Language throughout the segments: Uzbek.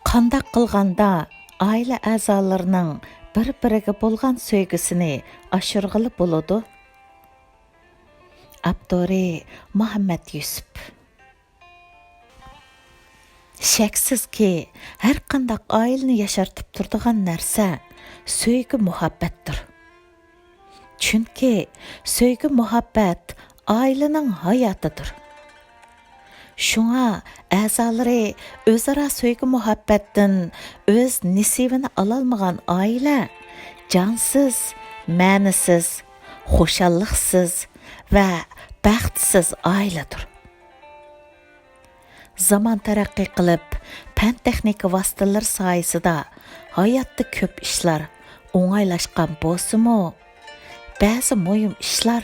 Qandaq qilganda aile a'zolarining bir-biriga bo'lgan sevgisini oshirg'ili bo'ladi. Abduri Muhammad Yusuf. Shaksizki, har qandaq oilani yashartib turadigan narsa sevgi muhabbatdir. Chunki sevgi muhabbat ailening hayotidir. Şuna a'zolari o'zaro sevgi muhabbatdan o'z nisibini ololmagan oila jonsiz, ma'nisiz, xushalliqsiz va baxtsiz oiladir. Zaman taraqqiy qilib, fan texnika vositalar soyasida hayotda ko'p ishlar o'ngaylashgan bo'lsa-mu, ba'zi muhim ishlar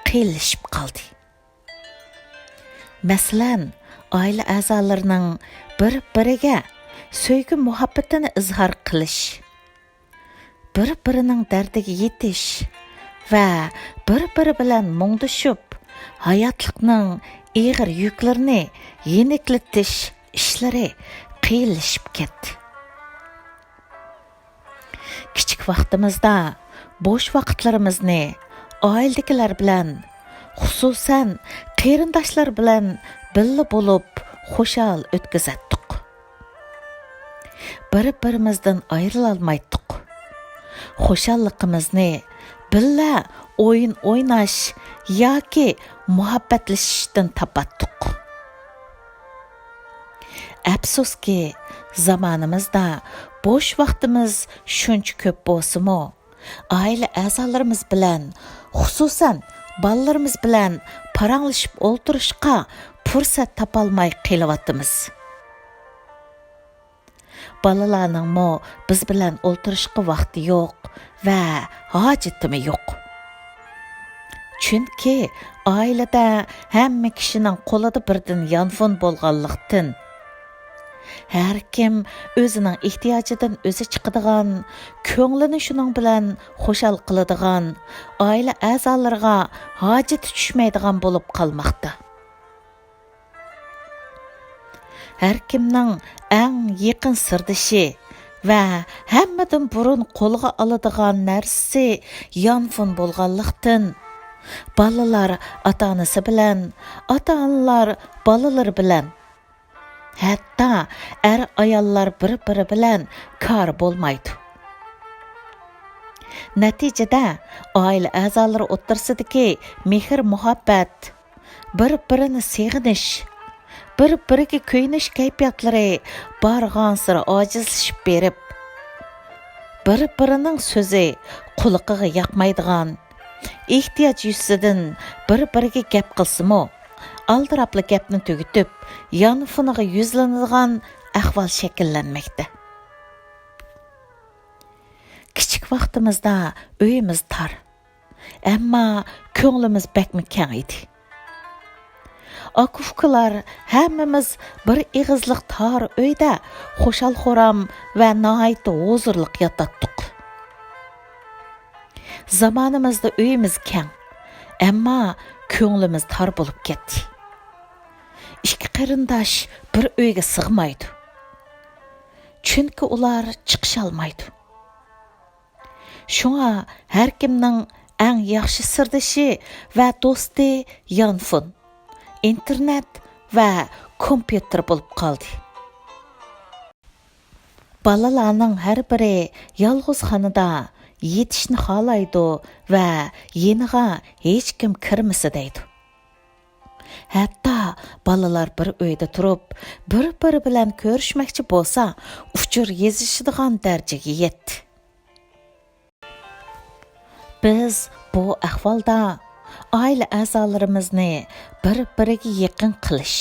qiyinlashib qoldi. Masalan, aile a'zolarining bir-biriga sevgi muhabbatini izhor qilish, bir-birining dardiga yetish va bir-biri bilan mungdashib, hayotlikning ig'ir yuklarini yeniklatish ishlari qiyinlashib ketdi. Kichik vaqtimizda bo'sh vaqtlarimizni oiladagilar bilan, xususan qarindoshlar bilan birga bo'lib xushal o'tkazatdik. Bir-birimizdan ayrila olmaydik. Xushalligimizni birga o'yin o'ynash yoki muhabbatlashishdan topatdik. Afsuski, zamonimizda bo'sh vaqtimiz shuncha ko'p bo'lsa-mu, oila a'zolarimiz bilan, xususan bolalarimiz bilan paranglashib o'ltirishga fursat topolmay qelyapmiz. Bolalarning biz bilan o'ltirishga vaqti yo'q va hojatimi yo'q. Chunki oilada hamma kishining qo'lida birdan yonfon bo'lganlikdan har kim o'zining ehtiyojidan o'zi chiqadigan, ko'nglini shuning bilan xushal qiladigan, oila a'zolariga hojati tushmaydigan bo'lib qolmoqda. Har kimning eng yaqin sirdoshi va hammadan burun qo'lga oladigan narsasi yonfon bo'lganlikdan bolalar ota-onasi bilan, ota-onalar bolalar bilan, hatto ayollar bir-biri bilan kor bo'lmaydi. Natijada oila a'zolari o'rtasidagi mehr muhabbat, bir-birini seg'inish, bir-biriga kuyinish kayfiyatlari barg'ansira ojizlashib berib, bir-birining so'zi quliqiga yoqmaydigan, ehtiyoj yuzidan bir-biriga gap qilsa-mu, aldirapli gapni tugitib, yonfoniga yuzlanadigan ahvol shakllanmoqda. Kichik vaqtimizda uyimiz tor, ammo ko'nglimiz bakmi keng edi. Akufkalar hammamiz bir ig'izliq tor uyda xushal-xuram va nihoyatda huzurliq yotatdik. Zamonimizda uyimiz keng, ammo ko'nglimiz tor bo'lib ketdi. Ikki qarindosh bir uyga sig'maydi. Chunki ular chiqish olmaydi. Shunga har kimning eng yaxshi sirdoshi va do'sti yonfon, internet va kompyuter bo'lib qoldi. Balalarning har biri yolg'iz xonada yetishni xohlaydi va yeniga hech kim kirmasa deydi. Hatto balalar bir uyda turib, bir-biri bilan ko'rishmoqchi bo'lsa, uchur yezishadigan darajaga yetdi. Biz bu ahvolda oila a'zolarimizni bir-biriga yaqin qilish,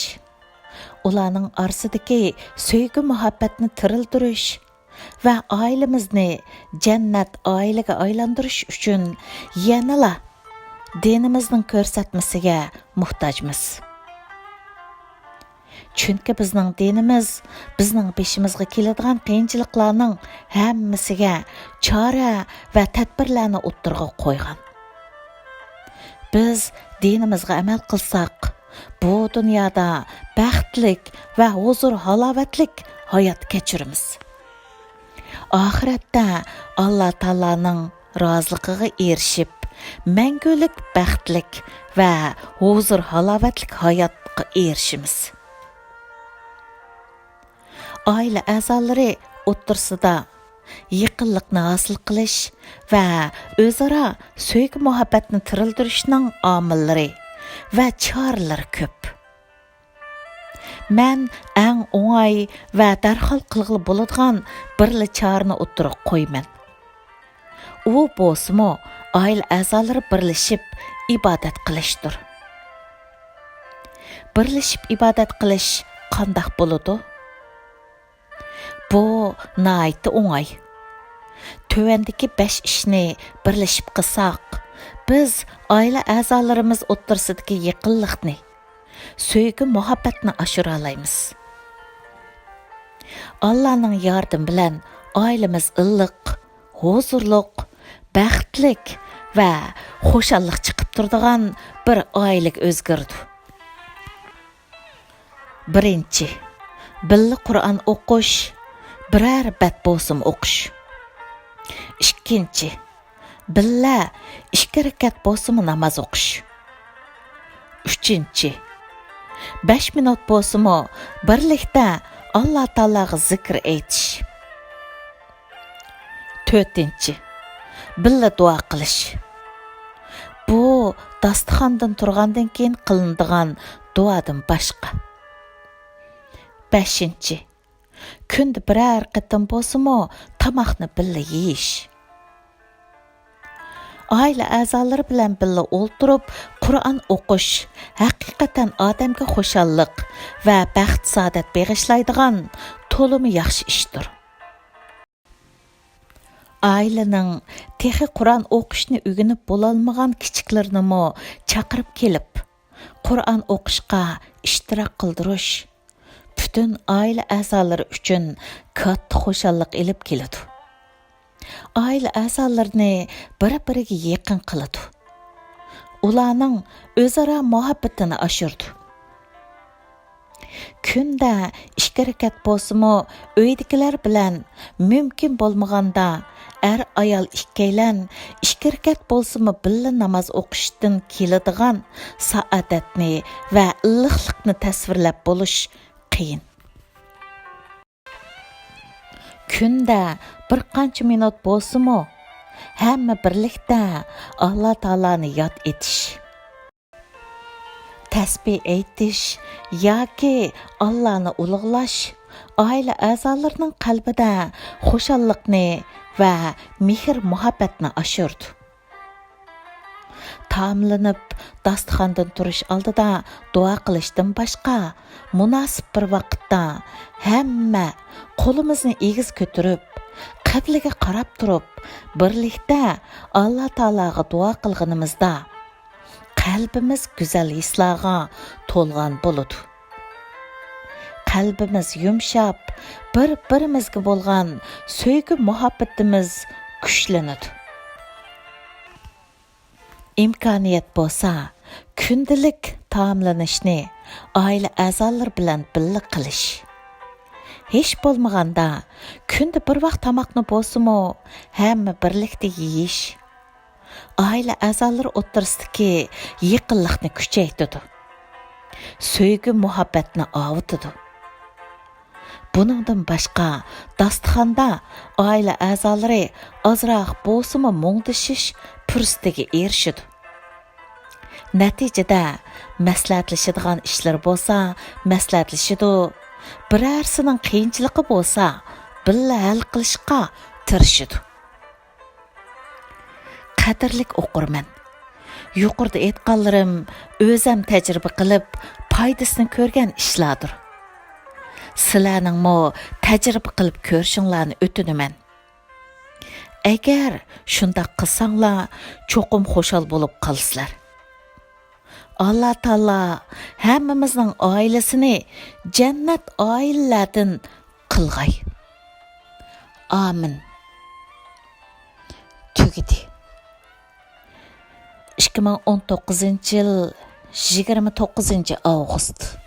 ularning orasidagi sevgi muhabbatni tirildirish va oilamizni jannat oilaga aylantirish uchun yanala dinimizning ko'rsatmasiga muhtojmiz. Chunki bizning dinimiz bizning beshimizga keladigan qiyinchiliklarning hammasiga chora va tadbirlarni o'ttirg'a qo'ygan. Biz dinimizga amal qilsak, bu dunyoda baxtlik va huzur halovatlik hayat kechirimiz. Oxiratda Alloh taolaning roziligiga erishib, mangulik baxtlik va huzur halovatlik hayotga erishimiz. Oila a'zolari o'ttirsida yaqinlikni hosil qilish va o'zaro sevgi muhabbatni tirildirishning omillari va choralari ko'p. Men eng o'ng'ay va darhol qilg'ili bo'ladigan birli chorani o'ttirib qo'yman. U bo'lsa-mu oila a'zolari birlashib ibodat qilishdir. Birlashib ibodat qilish qanday bo'ladi? Bu nihoyatda o'ng'ay. Tövəndəki 5 ishni birlashib qilsaq, biz oila a'zolarimiz o'ttirsidagi yaqinlikni, sevgi muhabbatni oshira olamiz. Allohning yordami bilan oilamiz illiq, huzurliq, baxtlik va xushalliq chiqib turadigan bir oilaga o'zgardi. Birinchi, birga Qur'on o'qish, biror bat bo'lsin o'qish. Ikkinchi, birga 2 rakat bo'lsin namoz o'qish. Uchinchi, 5 minut bo'lsin birlikda Alloh taolaga zikr aytish. To'rtinchi, birga duo qilish. Bu dasturxondan turgandan keyin qilinadigan duodan boshqa. Beshinchi, kunda biror qatam bo'lsa-mu tamoqni birga yeyish. Oila a'zolari bilan birga o'ltirib Qur'on o'qish haqiqatan odamga xushalliq va baxt saodat bag'ishlaydigan to'limi yaxshi ishdir. Ailening texi Qur'on o'qishni o'rganib bo'lolmagan kichiklarni chaqirib kelib, Qur'on o'qishga ishtirok qildirish butun oila a'zolari uchun katta xushalliq elib keladi. Oila a'zolarini bir-biriga yaqin qiladi. Ularning o'zaro muhabbatini oshirdi. Kunda 2 rakat bo'lsa-mu, uydagilar bilan mumkin bo'lmaganda ayol ikkaylan 2 rakat bo'lsa-mu birga namoz o'qishdan keladigan saodatni va illiqlikni tasvirlab bo'lish qiyin. Kunda bir qancha minut bo'lsa-mu, hamma birlikda Alloh taolani yod etish, tasbih aytish yoki Allohni ulug'lash oila a'zolarining qalbida xushalliqni va mehr muhabbatni oshirdi. Taomlanib dasturxondan turish oldida duo qilishdan boshqa munosib bir vaqtda hamma qo'limizni egiz ko'tarib, qibliga qarab turib, birlikda Alloh taolaga duo qilganimizda qalbimiz go'zal hislarga to'lgan bo'ladi. Qalbimiz yumshab, bir-birimizga bo'lgan sevgi muhabbatimiz kuchlanadi. İmkoniyat bo'lsa, kundalik taomlanishni oila a'zolari bilan birga qilish. Hech bo'lmaganda kunda bir vaqt tomoqni bo'lsa-mu, hamma birlikda yeyish oila a'zolari o'ttirsidagi yaqinlikni kuchaytiradi. Sevgi muhabbatni ovutadi. Buningdan boshqa dasturxonda oila a'zolari ozroq bo'lsa-mu mungdishish fursatiga erishadi. Natijada maslahatlashadigan ishlar bo'lsa, maslahatlashadi. Birarsining qiyinchiligi bo'lsa, birga hal qilishga tirishadi. Qadrlik o'qirman. Yuqorida aytganlarim o'zim tajriba qilib, foydasini ko'rgan ishlardir. Sizlarning tajriba qilib ko'rishinglarni o'tinaman. Agar shunday qilsanglar, cho'qim xushal bo'lib qolsizlar. Alloh taolo hammamizning oilasini jannat oilalardan qilg'ay. Amin. Tugidi. 2019 yil 29 avgust